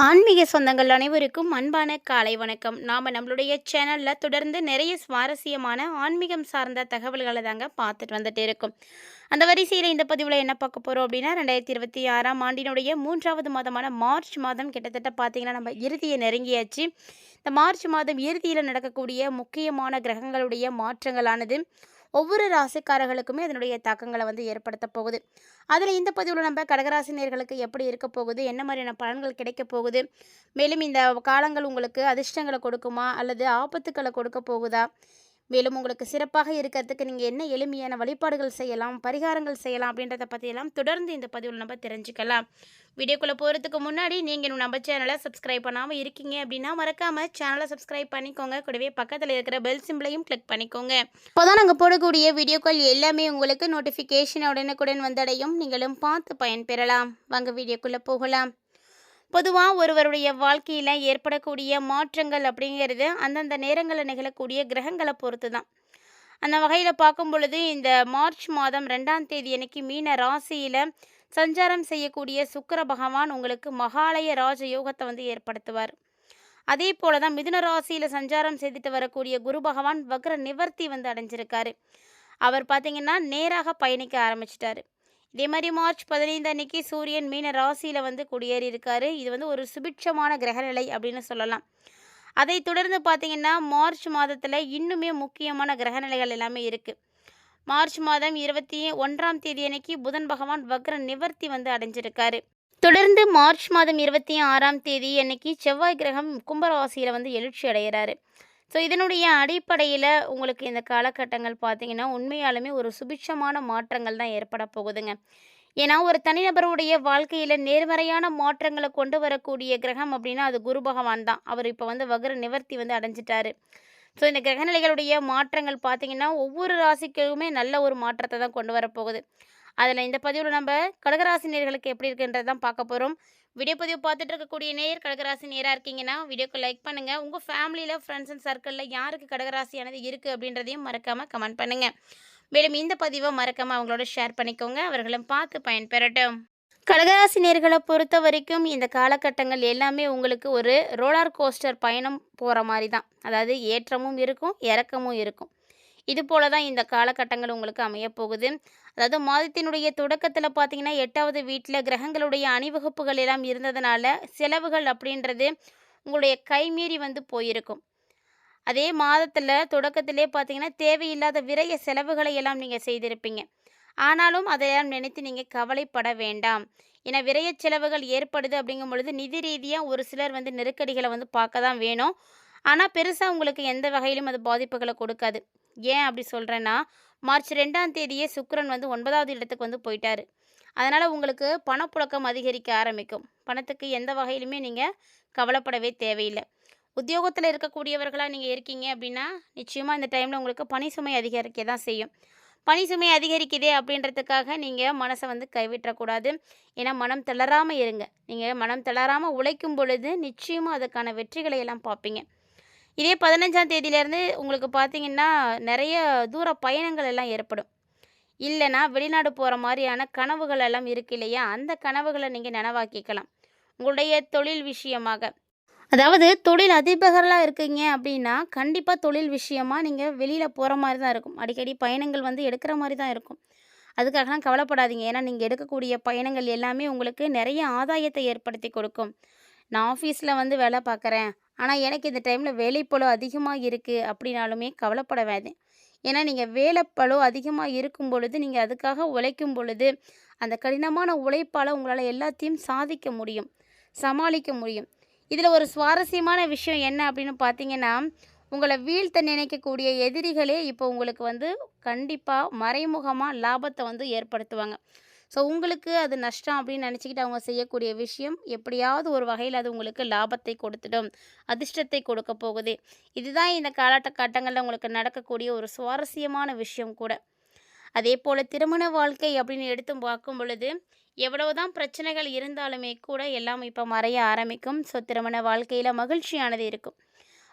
ஆன்மீக சொந்தங்கள் அனைவருக்கும் அன்பான காலை வணக்கம். நம்மளுடைய சேனலில் தொடர்ந்து நிறைய சுவாரஸ்யமான ஆன்மீகம் சார்ந்த தகவல்களை தாங்க பார்த்துட்டு வந்துட்டு இருக்கோம். அந்த வரிசையில் இந்த பதிவில் என்ன பார்க்க போகிறோம் அப்படின்னா, 2026ஆம் ஆண்டினுடைய 3வது மாதமான மார்ச் மாதம் கிட்டத்தட்ட பார்த்திங்கன்னா நம்ம இறுதியை நெருங்கியாச்சு. இந்த மார்ச் மாதம் இறுதியில் நடக்கக்கூடிய முக்கியமான கிரகங்களுடைய மாற்றங்களானது ஒவ்வொரு ராசிக்காரர்களுக்குமே அதனுடைய தாக்கங்களை ஏற்படுத்த போகுது. அதில் இந்த பதிவில் நம்ம கடகராசி நேயர்களுக்கு எப்படி இருக்க போகுது, என்ன மாதிரியான பலன்கள் கிடைக்க போகுது, மேலும் இந்த காலங்கள் உங்களுக்கு அதிர்ஷ்டங்களை கொடுக்குமா அல்லது ஆபத்துக்களை கொடுக்க போகுதா, மேலும் உங்களுக்கு சிறப்பாக இருக்கிறதுக்கு நீங்கள் என்ன எளிமையான வழிபாடுகள் செய்யலாம், பரிகாரங்கள் செய்யலாம் அப்படின்றத பற்றியெல்லாம் தொடர்ந்து இந்த பதிவில் நம்ம தெரிஞ்சுக்கலாம். வீடியோக்குள்ளே போகிறதுக்கு முன்னாடி நீங்கள் இன்னும் நம்ம சேனலை சப்ஸ்கிரைப் பண்ணாமல் இருக்கீங்க அப்படின்னா மறக்காமல் சேனலை சப்ஸ்கிரைப் பண்ணிக்கோங்க. கூடவே பக்கத்தில் இருக்கிற பெல் சிம்பிளையும் கிளிக் பண்ணிக்கோங்க. இப்போ தான் நாங்கள் போடக்கூடிய வீடியோக்கள் எல்லாமே உங்களுக்கு நோட்டிஃபிகேஷன் உடனுக்குடன் வந்தடையும். நீங்களும் பார்த்து பயன்பெறலாம். வாங்க வீடியோக்குள்ளே போகலாம். பொதுவாக ஒருவருடைய வாழ்க்கையில் ஏற்படக்கூடிய மாற்றங்கள் அப்படிங்கிறது அந்தந்த நேரங்களில் நிகழக்கூடிய கிரகங்களை பொறுத்து தான். அந்த வகையில் பார்க்கும் பொழுது இந்த மார்ச் மாதம் 2ஆம் தேதி அன்னைக்கு மீன ராசியில் சஞ்சாரம் செய்யக்கூடிய சுக்கிர பகவான் உங்களுக்கு மகாலய ராஜயோகத்தை ஏற்படுத்துவார். அதே போல தான் மிதுன ராசியில் சஞ்சாரம் செய்துட்டு வரக்கூடிய குரு பகவான் வக்ர நிவர்த்தி அடைஞ்சிருக்காரு. அவர் பார்த்திங்கன்னா நேராக பயணிக்க ஆரம்பிச்சிட்டாரு. இதே மாதிரி மார்ச் 15 அன்னைக்கு சூரியன் மீன ராசியில் குடியேறி இருக்காரு. இது ஒரு சுபிட்சமான கிரகநிலை அப்படின்னு சொல்லலாம். அதை தொடர்ந்து பார்த்திங்கன்னா மார்ச் மாதத்தில் இன்னுமே முக்கியமான கிரகநிலைகள் எல்லாமே இருக்குது. மார்ச் மாதம் 21ஆம் தேதி அன்னைக்கு புதன் பகவான் வக்ர நிவர்த்தி அடைஞ்சிருக்காரு. தொடர்ந்து மார்ச் மாதம் 26ஆம் தேதி அன்னைக்கு செவ்வாய் கிரகம் கும்பராசியில் எழுச்சி அடைகிறாரு. ஸோ இதனுடைய அடிப்படையில் உங்களுக்கு இந்த காலகட்டங்கள் பார்த்திங்கன்னா உண்மையாலுமே ஒரு சுபிட்சமான மாற்றங்கள் தான் ஏற்பட போகுதுங்க. ஏன்னா ஒரு தனிநபருடைய வாழ்க்கையில் நேர்மறையான மாற்றங்களை கொண்டு வரக்கூடிய கிரகம் அப்படின்னா அது குரு பகவான் தான். அவர் இப்போ வக்ர நிவர்த்தி அடைஞ்சிட்டாரு. ஸோ இந்த கிரகநிலைகளுடைய மாற்றங்கள் பார்த்திங்கன்னா ஒவ்வொரு ராசிக்குமே நல்ல ஒரு மாற்றத்தை தான் கொண்டு வரப்போகுது. அதில் இந்த பதிவில் நம்ம கடகராசி நேயர்களுக்கு எப்படி இருக்குன்றது தான் பார்க்க போகிறோம். வீடியோ பதிவு பார்த்துட்டு இருக்கக்கூடிய நேயர் கடகராசி நேராக இருக்கீங்கன்னா வீடியோக்கு லைக் பண்ணுங்கள். உங்கள் ஃபேமிலியில், ஃப்ரெண்ட்ஸ் அண்ட் சர்க்கிளில் யாருக்கு கடகராசியானது இருக்குது அப்படின்றதையும் மறக்காமல் கமெண்ட் பண்ணுங்கள். மேலும் இந்த பதிவை மறக்காமல் அவங்களோட ஷேர் பண்ணிக்கோங்க. அவர்களும் பார்த்து பயன்பெறட்டும். கடகராசி நேயர்களை பொறுத்த வரைக்கும் இந்த காலகட்டங்கள் எல்லாமே உங்களுக்கு ஒரு ரோலர் கோஸ்டர் பயணம் போகிற மாதிரி தான். அதாவது ஏற்றமும் இருக்கும், இறக்கமும் இருக்கும். இது போல தான் இந்த காலகட்டங்கள் உங்களுக்கு அமையப்போகுது. அதாவது மாதத்தினுடைய தொடக்கத்தில் பார்த்திங்கன்னா 8வது வீட்டில் கிரகங்களுடைய அணிவகுப்புகள் எல்லாம் இருந்ததுனால செலவுகள் அப்படின்றது உங்களுடைய கைமீறி போயிருக்கும். அதே மாதத்தில் தொடக்கத்திலே பார்த்திங்கன்னா தேவையில்லாத விரைய செலவுகளை எல்லாம் நீங்கள் செய்திருப்பீங்க. ஆனாலும் அதையெல்லாம் நினைத்து நீங்கள் கவலைப்பட வேண்டாம். ஏன்னா விரைய செலவுகள் ஏற்படுது அப்படிங்கும் பொழுது நிதி ரீதியாக ஒரு சிலர் நெருக்கடிகளை பார்க்க தான் வேணும். ஆனால் பெருசாக உங்களுக்கு எந்த வகையிலும் அது பாதிப்புகளை கொடுக்காது. ஏன் அப்படி சொல்கிறேன்னா, மார்ச் 2ஆம் தேதியே சுக்கிரன் 9வது இடத்துக்கு போயிட்டார். அதனால் உங்களுக்கு பணப்புழக்கம் அதிகரிக்க ஆரம்பிக்கும். பணத்துக்கு எந்த வகையிலுமே நீங்கள் கவலைப்படவே தேவையில்லை. உத்தியோகத்தில் இருக்கக்கூடியவர்களாக நீங்கள் இருக்கீங்க அப்படின்னா நிச்சயமாக இந்த டைமில் உங்களுக்கு பணி சுமை அதிகரிக்க தான் செய்யும். பணி சுமை அதிகரிக்குதே அப்படின்றதுக்காக நீங்கள் மனசை கைவிட்டக்கூடாது. ஏன்னா மனம் தளராமல் இருங்க. நீங்கள் மனம் தளராமல் உழைக்கும் பொழுது நிச்சயமாக அதுக்கான வெற்றிகளை எல்லாம் பார்ப்பீங்க. இதே 15ஆம் தேதியிலேருந்து உங்களுக்கு பார்த்திங்கன்னா நிறைய தூர பயணங்கள் எல்லாம் ஏற்படும். இல்லைனா வெளிநாடு போகிற மாதிரியான கனவுகள் எல்லாம் இருக்கு இல்லையா, அந்த கனவுகளை நீங்கள் நனவாக்கிக்கலாம் உங்களுடைய தொழில் விஷயமாக. அதாவது தொழில் அதிபர்களாக இருக்கீங்க அப்படின்னா கண்டிப்பாக தொழில் விஷயமாக நீங்கள் வெளியில் போகிற மாதிரி தான் இருக்கும். அடிக்கடி பயணங்கள் எடுக்கிற மாதிரி தான் இருக்கும். அதுக்காகலாம் கவலைப்படாதீங்க. ஏன்னா நீங்கள் எடுக்கக்கூடிய பயணங்கள் எல்லாமே உங்களுக்கு நிறைய ஆதாயத்தை ஏற்படுத்தி கொடுக்கும். நான் ஆஃபீஸில் வேலை பார்க்குறேன், ஆனால் எனக்கு இந்த டைமில் வேலைப்பளு அதிகமாக இருக்குது அப்படின்னாலுமே கவலைப்பட வேண்டாம். ஏன்னா நீங்கள் வேலைப்பளு அதிகமாக இருக்கும் பொழுது நீங்கள் அதுக்காக உழைக்கும் பொழுது அந்த கடினமான உழைப்பால் உங்களால் எல்லாத்தையும் சாதிக்க முடியும், சமாளிக்க முடியும். இதில் ஒரு சுவாரஸ்யமான விஷயம் என்ன அப்படின்னு பார்த்தீங்கன்னா, உங்களை வீழ்த்த நினைக்கக்கூடிய எதிரிகளே இப்போ உங்களுக்கு கண்டிப்பாக மறைமுகமாக லாபத்தை ஏற்படுத்துவாங்க. ஸோ உங்களுக்கு அது நஷ்டம் அப்படின்னு நினச்சிக்கிட்டு அவங்க செய்யக்கூடிய விஷயம் எப்படியாவது ஒரு வகையில் அது உங்களுக்கு லாபத்தை கொடுத்துடும், அதிர்ஷ்டத்தை கொடுக்க போகுது. இதுதான் இந்த காலகட்டங்களில் உங்களுக்கு நடக்கக்கூடிய ஒரு சுவாரஸ்யமான விஷயம் கூட. அதே போல் திருமண வாழ்க்கை அப்படின்னு எடுத்து பார்க்கும் பொழுது எவ்வளவுதான் பிரச்சனைகள் இருந்தாலுமே கூட எல்லாம் இப்போ மறைய ஆரம்பிக்கும். ஸோ திருமண வாழ்க்கையில் மகிழ்ச்சியானது இருக்கும்.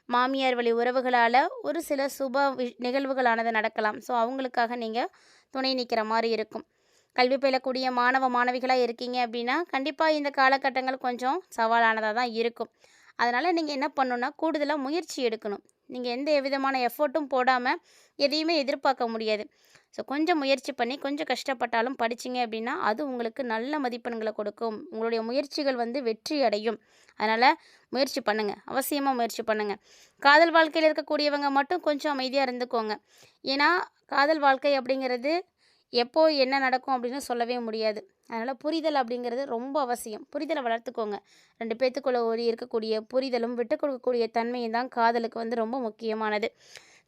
மாமியார் வழி உறவுகளால் ஒரு சில சுப நிகழ்வுகளானது நடக்கலாம். ஸோ அவங்களுக்காக நீங்கள் துணை நிற்கிற மாதிரி இருக்கும். கல்வி பயிலக்கூடிய மாணவ மாணவிகளாக இருக்கீங்க அப்படின்னா கண்டிப்பாக இந்த காலகட்டங்கள் கொஞ்சம் சவாலானதாக தான் இருக்கும். அதனால் நீங்கள் என்ன பண்ணணுன்னா கூடுதலாக முயற்சி எடுக்கணும். நீங்கள் எந்த விதமான எஃபோர்ட்டும் போடாமல் எதையுமே எதிர்பார்க்க முடியாது. ஸோ கொஞ்சம் முயற்சி பண்ணி கொஞ்சம் கஷ்டப்பட்டாலும் படிச்சிங்க அப்படின்னா அது உங்களுக்கு நல்ல மதிப்பெண்களை கொடுக்கும். உங்களுடைய முயற்சிகள் வந்து வெற்றி அடையும். அதனால் முயற்சி பண்ணுங்கள், அவசியமாக முயற்சி பண்ணுங்கள். காதல் வாழ்க்கையில் இருக்கக்கூடியவங்க மட்டும் கொஞ்சம் அமைதியாக இருந்துக்கோங்க. ஏன்னா காதல் வாழ்க்கை அப்படிங்கிறது எப்போ என்ன நடக்கும் அப்படின்னு சொல்லவே முடியாது. அதனால் புரிதல் அப்படிங்கிறது ரொம்ப அவசியம். புரிதலை வளர்த்துக்கோங்க. 2 பேத்துக்குள்ள ஒரு இருக்கக்கூடிய புரிதலும் விட்டு கொடுக்கக்கூடிய தன்மையும் தான் காதலுக்கு வந்து ரொம்ப முக்கியமானது.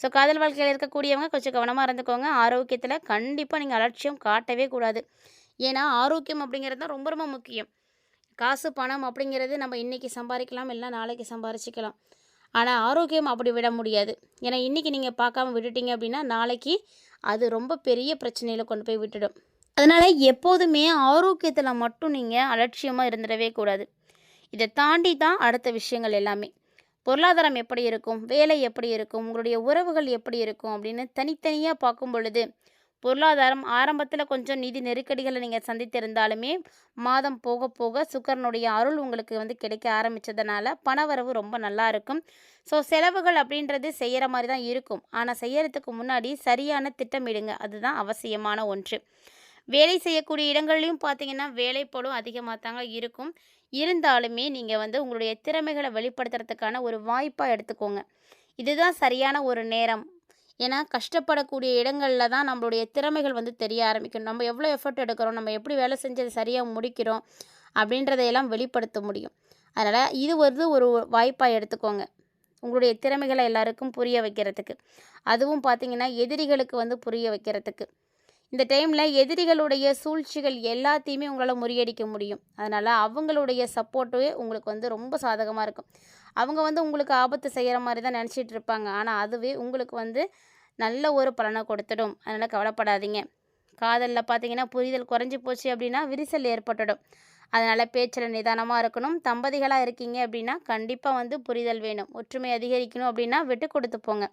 ஸோ காதல் வாழ்க்கையில் இருக்கக்கூடியவங்க கொஞ்சம் கவனமாக இருந்துக்கோங்க. ஆரோக்கியத்தில் கண்டிப்பாக நீங்கள் அலட்சியம் காட்டவே கூடாது. ஏன்னா ஆரோக்கியம் அப்படிங்கிறது தான் ரொம்ப ரொம்ப முக்கியம். காசு பணம் அப்படிங்கிறது நம்ம இன்றைக்கி சம்பாதிக்கலாம், இல்லைனா நாளைக்கு சம்பாரிச்சிக்கலாம். ஆனால் ஆரோக்கியம் அப்படி விட முடியாது. ஏன்னா இன்றைக்கி நீங்கள் பார்க்காம விட்டுட்டீங்க அப்படின்னா நாளைக்கு அது ரொம்ப பெரிய பிரச்சனையில் கொண்டு போய் விட்டுடும். அதனால் எப்போதுமே ஆரோக்கியத்தில் மட்டும் நீங்கள் அலட்சியமாக இருந்துடவே கூடாது. இதை தாண்டி தான் அடுத்த விஷயங்கள் எல்லாமே. பொருளாதாரம் எப்படி இருக்கும், வேலை எப்படி இருக்கும், உங்களுடைய உறவுகள் எப்படி இருக்கும் அப்படின்னு தனித்தனியாக பார்க்கும் பொழுது பொருளாதாரம் ஆரம்பத்தில் கொஞ்சம் நிதி நெருக்கடிகளை நீங்கள் சந்தித்திருந்தாலுமே மாதம் போக போக சுக்கரனுடைய அருள் உங்களுக்கு வந்து கிடைக்க ஆரம்பித்ததுனால பணவரவு ரொம்ப நல்லா இருக்கும். ஸோ செலவுகள் அப்படின்றது செய்கிற மாதிரி தான் இருக்கும். ஆனால் செய்யறதுக்கு முன்னாடி சரியான திட்டமிடுங்க. அதுதான் அவசியமான ஒன்று. வேலை செய்யக்கூடிய இடங்கள்லையும் பார்த்தீங்கன்னா வேலைப்பளும் அதிகமாக தாங்க இருக்கும். இருந்தாலுமே நீங்கள் வந்து உங்களுடைய திறமைகளை வெளிப்படுத்துறதுக்கான ஒரு வாய்ப்பாக எடுத்துக்கோங்க. இதுதான் சரியான ஒரு நேரம். ஏன்னா கஷ்டப்படக்கூடிய இடங்களில் தான் நம்மளுடைய திறமைகள் வந்து தெரிய ஆரம்பிக்கும். நம்ம எவ்வளோ எஃபர்ட் எடுக்கிறோம், நம்ம எப்படி வேலை செஞ்சு அதை சரியாக முடிக்கிறோம் அப்படின்றதையெல்லாம் வெளிப்படுத்த முடியும். அதனால் இது வந்து ஒரு வாய்ப்பாக எடுத்துக்கோங்க உங்களுடைய திறமைகளை எல்லாருக்கும் புரிய வைக்கிறதுக்கு. அதுவும் பார்த்திங்கன்னா எதிரிகளுக்கு வந்து புரிய வைக்கிறதுக்கு. இந்த டைமில் எதிரிகளுடைய சூழ்ச்சிகள் எல்லாத்தையுமே உங்களால் முறியடிக்க முடியும். அதனால் அவங்களுடைய சப்போர்ட்டு உங்களுக்கு வந்து ரொம்ப சாதகமாக இருக்கும். அவங்க வந்து உங்களுக்கு ஆபத்து செய்கிற மாதிரி தான் நினச்சிட்டு இருப்பாங்க. ஆனால் அதுவே உங்களுக்கு வந்து நல்ல ஒரு பலனை கொடுத்துடும். அதனால் கவலைப்படாதீங்க. காதலில் பார்த்தீங்கன்னா புரிதல் குறைஞ்சி போச்சு அப்படின்னா விரிசல் ஏற்பட்டுடும். அதனால் பேச்சில் நிதானமாக இருக்கணும். தம்பதிகளாக இருக்கீங்க அப்படின்னா கண்டிப்பாக வந்து புரிதல் வேணும். ஒற்றுமை அதிகரிக்கணும் அப்படின்னா விட்டு கொடுத்து போங்க.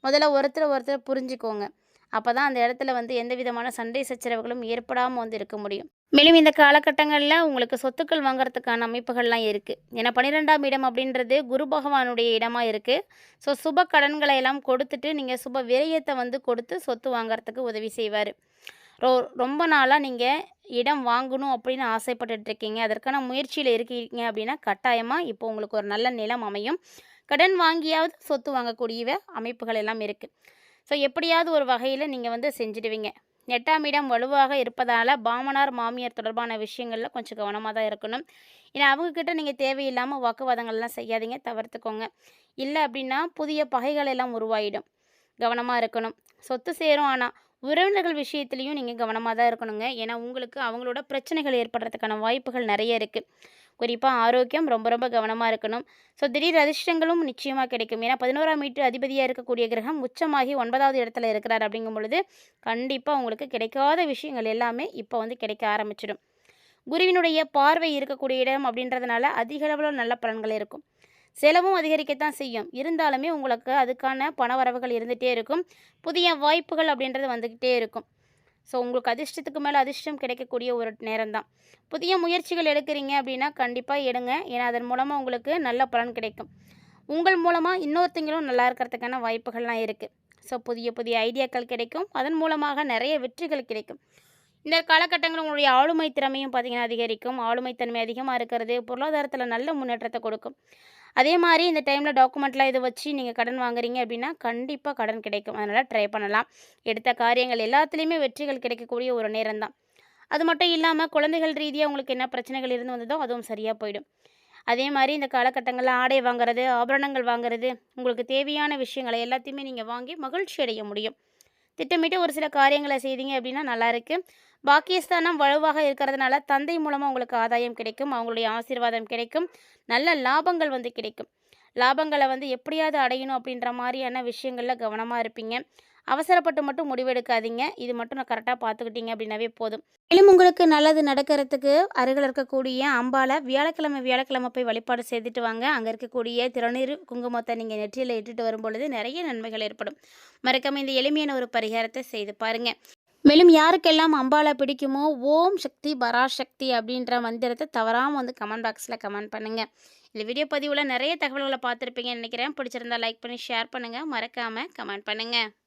முதல்ல ஒருத்தர் புரிஞ்சுக்கோங்க. அப்போ தான் அந்த இடத்துல வந்து எந்த விதமான சண்டை சச்சரவுகளும் ஏற்படாமல் வந்து இருக்க முடியும். மேலும் இந்த காலகட்டங்களில் உங்களுக்கு சொத்துக்கள் வாங்குறதுக்கான அமைப்புகள்லாம் இருக்குது. ஏன்னா 12ஆம் இடம் அப்படின்றது குரு பகவானுடைய இடமாக இருக்குது. ஸோ சுப கடன்களை எல்லாம் கொடுத்துட்டு நீங்கள் சுப விரயத்தை வந்து கொடுத்து சொத்து வாங்குறதுக்கு உதவி செய்வார். ரொம்ப நாளாக நீங்கள் இடம் வாங்கணும் அப்படின்னு ஆசைப்பட்டுட்ருக்கீங்க, அதற்கான முயற்சியில் இருக்கீங்க அப்படின்னா கட்டாயமாக இப்போ உங்களுக்கு ஒரு நல்ல நிலம் அமையும். கடன் வாங்கியாவது சொத்து வாங்கக்கூடிய அமைப்புகள் எல்லாம் இருக்குது. ஸோ எப்படியாவது ஒரு வகையில் நீங்கள் வந்து செஞ்சுடுவீங்க. 8ஆம் இடம் வலுவாக இருப்பதால் மாமனார் மாமியார் தொடர்பான விஷயங்களில் கொஞ்சம் கவனமாக தான் இருக்கணும். ஏன்னா அவங்கக்கிட்ட நீங்கள் தேவையில்லாமல் வாக்குவாதங்கள்லாம் செய்யாதீங்க, தவிர்த்துக்கோங்க. இல்லை அப்படின்னா புதிய பகைகள் எல்லாம் உருவாயிடும். கவனமாக இருக்கணும். சொத்து சேரும், ஆனால் உறவினர்கள் விஷயத்துலையும் நீங்கள் கவனமாக தான் இருக்கணுங்க. ஏன்னா உங்களுக்கு அவங்களோட பிரச்சனைகள் ஏற்படுறதுக்கான வாய்ப்புகள் நிறைய இருக்குது. குறிப்பாக ஆரோக்கியம் ரொம்ப ரொம்ப கவனமாக இருக்கணும். ஸோ திடீர் அதிர்ஷ்டங்களும் நிச்சயமாக கிடைக்கும். ஏன்னா 11ஆம் வீட்டு அதிபதியாக இருக்கக்கூடிய கிரகம் உச்சமாகி 9வது இடத்துல இருக்கிறார். அப்படிங்கும் பொழுது கண்டிப்பாக உங்களுக்கு கிடைக்காத விஷயங்கள் எல்லாமே இப்போ வந்து கிடைக்க ஆரம்பிச்சிடும். குருவினுடைய பார்வை இருக்கக்கூடிய இடம் அப்படின்றதுனால அதிக அளவில் நல்ல பலன்கள் இருக்கும். செலவும் அதிகரிக்கத்தான் செய்யும். இருந்தாலுமே உங்களுக்கு அதுக்கான பண வரவுகள் இருந்துகிட்டே இருக்கும். புதிய வாய்ப்புகள் அப்படின்றது வந்துக்கிட்டே இருக்கும். ஸோ உங்களுக்கு அதிர்ஷ்டத்துக்கு மேலே அதிர்ஷ்டம் கிடைக்கக்கூடிய ஒரு நேரம் தான். புதிய முயற்சிகள் எடுக்கிறீங்க அப்படின்னா கண்டிப்பாக எடுங்க. ஏன்னா அதன் மூலமாக உங்களுக்கு நல்ல பலன் கிடைக்கும். உங்கள் மூலமாக இன்னொருத்தங்களும் நல்லா இருக்கிறதுக்கான வாய்ப்புகள்லாம் இருக்குது. ஸோ புதிய புதிய ஐடியாக்கள் கிடைக்கும். அதன் மூலமாக நிறைய வெற்றிகள் கிடைக்கும். இந்த காலகட்டங்கள் உங்களுடைய ஆளுமை திறமையும் பார்த்திங்கன்னா அதிகரிக்கும். ஆளுமைத்தன்மை அதிகமாக இருக்கிறது பொருளாதாரத்தில் நல்ல முன்னேற்றத்தை கொடுக்கும். அதே மாதிரி இந்த டைமில் டாக்குமெண்ட்லாம் இதை வச்சு நீங்கள் கடன் வாங்குறீங்க அப்படின்னா கண்டிப்பாக கடன் கிடைக்கும். அதனால் ட்ரை பண்ணலாம். எடுத்த காரியங்கள் எல்லாத்துலேயுமே வெற்றிகள் கிடைக்கக்கூடிய ஒரு நேரம் தான். அது மட்டும் இல்லாமல் குழந்தைகள் ரீதியாக உங்களுக்கு என்ன பிரச்சனைகள் இருந்து வந்ததோ அதுவும் சரியாக போயிடும். அதே மாதிரி இந்த காலகட்டங்களில் ஆடை வாங்குறது, ஆபரணங்கள் வாங்குறது, உங்களுக்கு தேவையான விஷயங்களை எல்லாத்தையுமே நீங்கள் வாங்கி மகிழ்ச்சி அடைய முடியும். திட்டமிட்டு ஒரு சில காரியங்களை செய்தீங்க அப்படின்னா நல்லாயிருக்கு. பாக்கியஸ்தானம் வலுவாக இருக்கிறதுனால தந்தை மூலமாக உங்களுக்கு ஆதாயம் கிடைக்கும். அவங்களுடைய ஆசீர்வாதம் கிடைக்கும். நல்ல லாபங்கள் வந்து கிடைக்கும். லாபங்களை வந்து எப்படியாவது அடையணும் அப்படின்ற மாதிரியான விஷயங்களில் கவனமாக இருப்பீங்க. அவசரப்பட்டு மட்டும் முடிவெடுக்காதீங்க. இது மட்டும் நான் கரெக்டாக பார்த்துக்கிட்டீங்க அப்படின்னாவே போதும். மேலும் உங்களுக்கு நல்லது நடக்கிறதுக்கு அருகில் இருக்கக்கூடிய அம்பாலை வியாழக்கிழமை போய் வழிபாடு செய்துட்டு வாங்க. அங்கே இருக்கக்கூடிய திருநீர் குங்குமத்தை நீங்கள் நெற்றியில் இட்டுட்டு வரும்பொழுது நிறைய நன்மைகள் ஏற்படும். மறக்காம இந்த எளிமையான ஒரு பரிகாரத்தை செய்து பாருங்கள். மேலும் யாருக்கெல்லாம் அம்பால பிடிக்குமோ, ஓம் சக்தி பராசக்தி அப்படின்ற மந்திரத்த தவறாம வந்து கமெண்ட் பாக்ஸில கமெண்ட் பண்ணுங்க. இந்த வீடியோ பதிவுல நெறைய தகவல்கள பார்த்துருப்பீங்கன்னு நெனைக்கிறேன். பிடிச்சிருந்தா லைக் பண்ணி ஷேர் பண்ணுங்க. மறக்காம கமெண்ட் பண்ணுங்க.